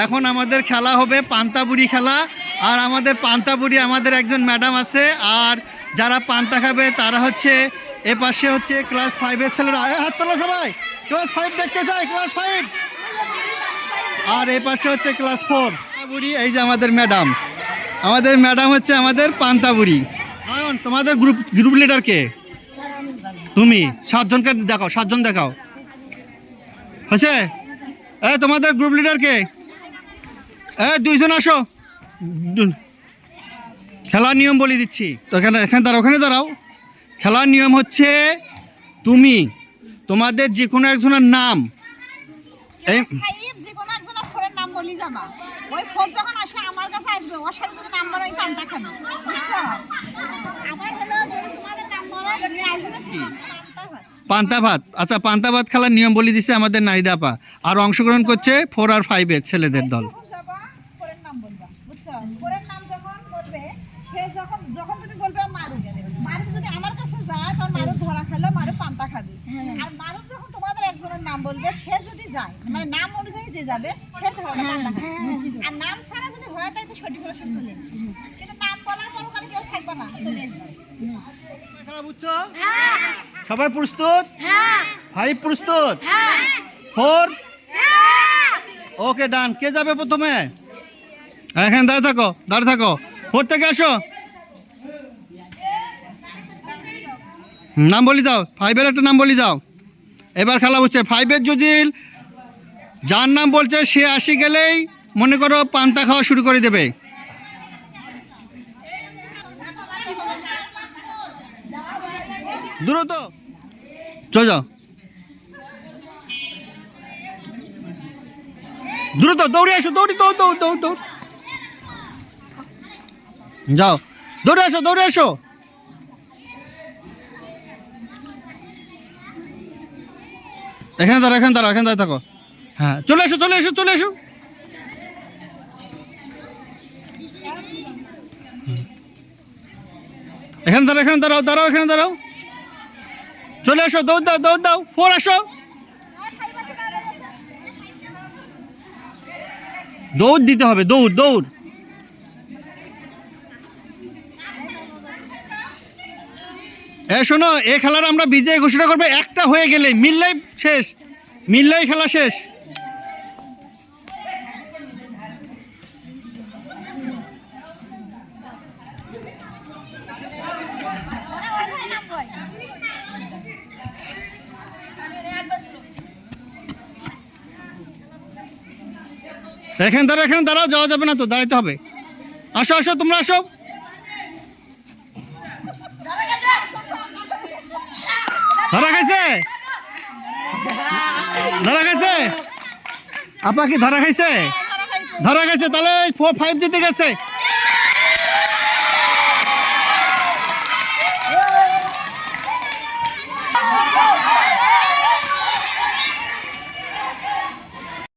এখন আমাদের খেলা হবে পান্তাবুড়ি খেলা। আর আমাদের পান্তাবুড়ি আমাদের একজন ম্যাডাম আছে, আর যারা পান্তা খাবে তারা হচ্ছে এ পাশে হচ্ছে ক্লাস 5-এর ছেলেরা। হাত তোলো সবাই, ক্লাস 5 দেখতে চাই, ক্লাস 5। আর এই পাশে হচ্ছে ক্লাস 4 বুড়ি। এই যে আমাদের ম্যাডাম হচ্ছে আমাদের পান্তাবুড়ি। নয়ন, তোমাদের গ্রুপ লিডার কে? তুমি। 7জনকে দেখাও, 7জন দেখাও। হয়েছে? তোমাদের গ্রুপ লিডার কে? 2জন আসো। খেলার নিয়ম বলে দিচ্ছি তো, ওখানে দাঁড়াও। খেলার নিয়ম হচ্ছে তুমি তোমাদের যে কোনো একজনের নাম, পান্তা ভাত। আচ্ছা, পান্তা ভাত খেলার নিয়ম বলে দিচ্ছে আমাদের নাহিদা আপা। আর অংশগ্রহণ করছে 4 আর 5-এর ছেলেদের দল। যখন তুমি বলবে মারুফ যদি আমার কাছে যায় তখন মারুফ ধরা খেলো, মারুফ পান্তা খাবে। আর মারুফ যখন তোমাদের একজনের নাম বলবে, সে যদি যায় মানে নাম অনুযায়ী যে যাবে সে ধরনের পান্তা খাবে। আর নাম ছাড়া যদি হয় তাহলে সঠিক হলো সুস্থ নেই, কিন্তু নাম বলার পর ওখানে কেউ থাকবে না, চলে আসবে। খেলা বুঝছো? সবাই প্রস্তুত? 5 প্রস্তুত? 4? ওকে, ডান। কে যাবে প্রথমে? এখানে দাঁড়িয়ে থাকো। 4 থেকে আসো, নাম বলি দাও। 5-এর একটা নাম বলি দাও। এবার খেলা হচ্ছে 5-এর যদি যার নাম বলছে সে আসি গেলেই মনে করো পান্তা খাওয়া শুরু করে দেবে। দ্রুত চলে যাও, দ্রুত দৌড়ে আসো, দৌড়। যাও, দৌড়ে আসো। এখানে দাঁড়াও থাকো। হ্যাঁ, চলে এসো। এখানে দাঁড়াও। চলে এসো, দৌড় দাও। 4 আসো, দৌড় দিতে হবে, দৌড়। শোনো, এই খেলার আমরা বিজয় ঘোষণা করবো একটা হয়ে গেলে, মিললেই খেলা শেষ। এখানে দাঁড়াও, যাওয়া যাবে না তো, দাঁড়াইতে হবে। আসো, তোমরা আসো। ধরা খাইছে আপা? কি ধরা খাইছে? তাহলে 4-5 দিতে গেছে।